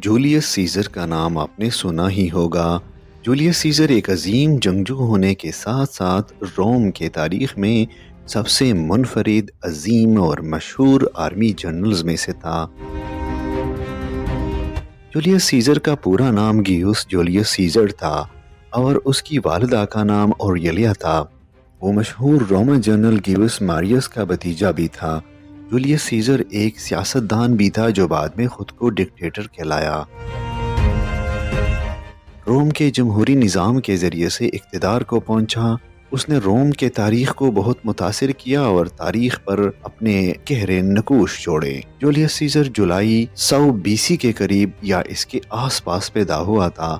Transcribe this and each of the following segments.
Julius scissor کا نام آپ نے سنا ہی ہوگا۔ جولیس سیزر ایک عظیم جنگجو ہونے کے ساتھ ساتھ روم کے تاریخ میں سب سے منفرد، عظیم اور مشہور آرمی جنرلز میں سے تھا۔ جولیس سیزر کا پورا نام گیوس جولیس سیزر تھا اور اس کی والدہ کا نام اوریلیا تھا۔ وہ مشہور رومن جنرل گیوس ماریس کا بھتیجا بھی تھا۔ جولیس سیزر ایک سیاستدان بھی تھا جو بعد میں خود کو ڈکٹیٹر کہلایا۔ روم کے جمہوری نظام کے ذریعے سے اقتدار کو پہنچا۔ اس نے روم کے تاریخ کو بہت متاثر کیا اور تاریخ پر اپنے گہرے نقوش چھوڑے۔ جولیس سیزر جولائی 100 BC کے قریب یا اس کے آس پاس پیدا ہوا تھا۔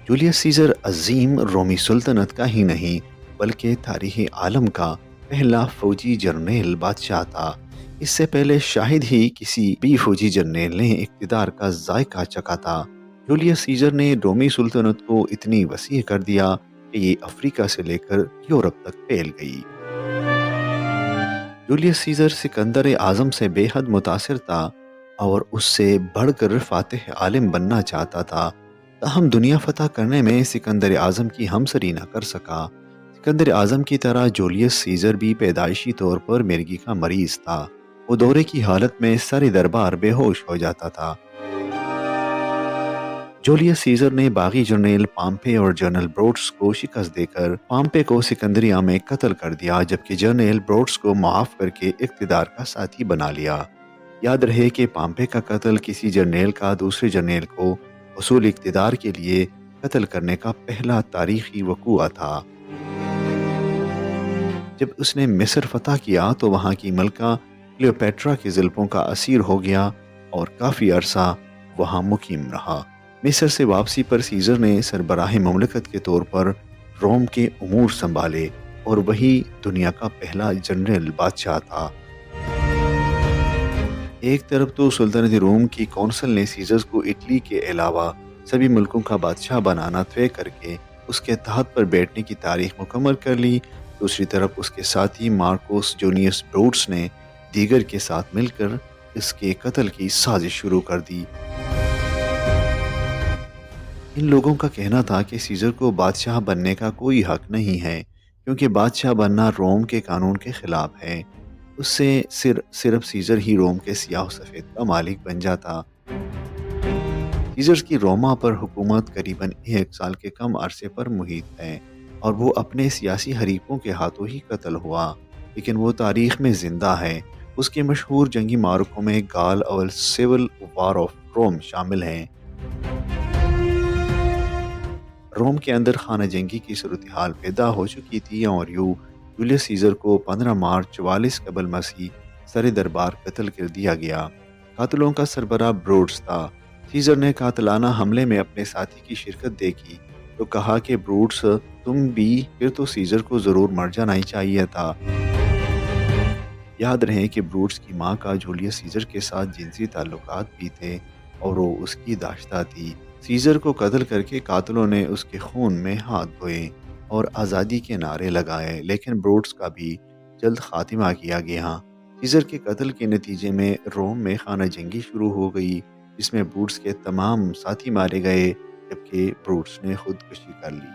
جولیس سیزر عظیم رومی سلطنت کا ہی نہیں بلکہ تاریخ عالم کا پہلا فوجی جرنیل بادشاہ تھا۔ اس سے پہلے شاید ہی کسی بھی فوجی جرنیل نے اقتدار کا ذائقہ چکھا تھا۔ جولیس سیزر نے رومی سلطنت کو اتنی وسیع کر دیا کہ یہ افریقہ سے لے کر یورپ تک پھیل گئی۔ جولیس سیزر سکندر اعظم سے بے حد متاثر تھا اور اس سے بڑھ کر فاتح عالم بننا چاہتا تھا، تاہم دنیا فتح کرنے میں سکندر اعظم کی ہمسری نہ کر سکا۔ سکندر اعظم کی طرح جولیس سیزر بھی پیدائشی طور پر مرگی کا مریض تھا۔ وہ دورے کی حالت میں سر دربار بے ہوش ہو جاتا تھا۔ جولیس سیزر نے باغی جرنیل پامپے اور جنرل بروٹس کو شکست دے کر پامپے کو سکندریہ میں قتل کر دیا، جبکہ جنرل بروٹس کو معاف کر کے اقتدار کا ساتھی بنا لیا۔ یاد رہے کہ پامپے کا قتل کسی جرنیل کا دوسرے جرنیل کو حصول اقتدار کے لیے قتل کرنے کا پہلا تاریخی وقوعہ تھا۔ جب اس نے مصر فتح کیا تو وہاں کی ملکہ کلیوپیٹرا کے زلفوں کا اسیر ہو گیا اور کافی عرصہ وہاں مقیم رہا۔ مصر سے واپسی پر سیزر نے سربراہ مملکت کے طور پر روم کے امور سنبھالے اور وہی دنیا کا پہلا جنرل بادشاہ تھا۔ ایک طرف تو سلطنت روم کی کونسل نے سیزر کو اٹلی کے علاوہ سبھی ملکوں کا بادشاہ بنانا طے کر کے اس کے تخت پر بیٹھنے کی تاریخ مکمل کر لی، دوسری طرف اس کے ساتھی مارکوس جونیس بروٹس نے دیگر کے ساتھ مل کر اس کے قتل کی سازش شروع کر دی۔ ان لوگوں کا کہنا تھا کہ سیزر کو بادشاہ بننے کا کوئی حق نہیں ہے کیونکہ بادشاہ بننا روم کے قانون کے خلاف ہے۔ اس سے صرف سیزر ہی روم کے سیاہ و سفید کا مالک بن جاتا۔ سیزر کی روما پر حکومت قریباً 1 سال کے کم عرصے پر محیط ہے اور وہ اپنے سیاسی حریفوں کے ہاتھوں ہی قتل ہوا، لیکن وہ تاریخ میں زندہ ہے۔ اس کے مشہور جنگی معرکوں میں گال اور سیول وار آف روم شامل ہیں۔ روم کے اندر خانہ جنگی کی صورتحال پیدا ہو چکی تھی اور جولیس سیزر کو 15 مارچ 44 قبل مسیح سر دربار قتل کر دیا گیا۔ قاتلوں کا سربراہ بروٹس تھا۔ سیزر نے قاتلانہ حملے میں اپنے ساتھی کی شرکت دیکھی تو کہا کہ بروٹس تم بھی، پھر تو سیزر کو ضرور مر جانا ہی چاہیے تھا۔ یاد رہے کہ بروٹس کی ماں کا جولیس سیزر کے ساتھ جنسی تعلقات بھی تھے اور وہ اس کی داشتہ تھی۔ سیزر کو قتل کر کے قاتلوں نے اس کے خون میں ہاتھ دھوئے اور آزادی کے نعرے لگائے، لیکن بروٹس کا بھی جلد خاتمہ کیا گیا۔ سیزر کے قتل کے نتیجے میں روم میں خانہ جنگی شروع ہو گئی، جس میں بروٹس کے تمام ساتھی مارے گئے جبکہ بروٹس نے خودکشی کر لی۔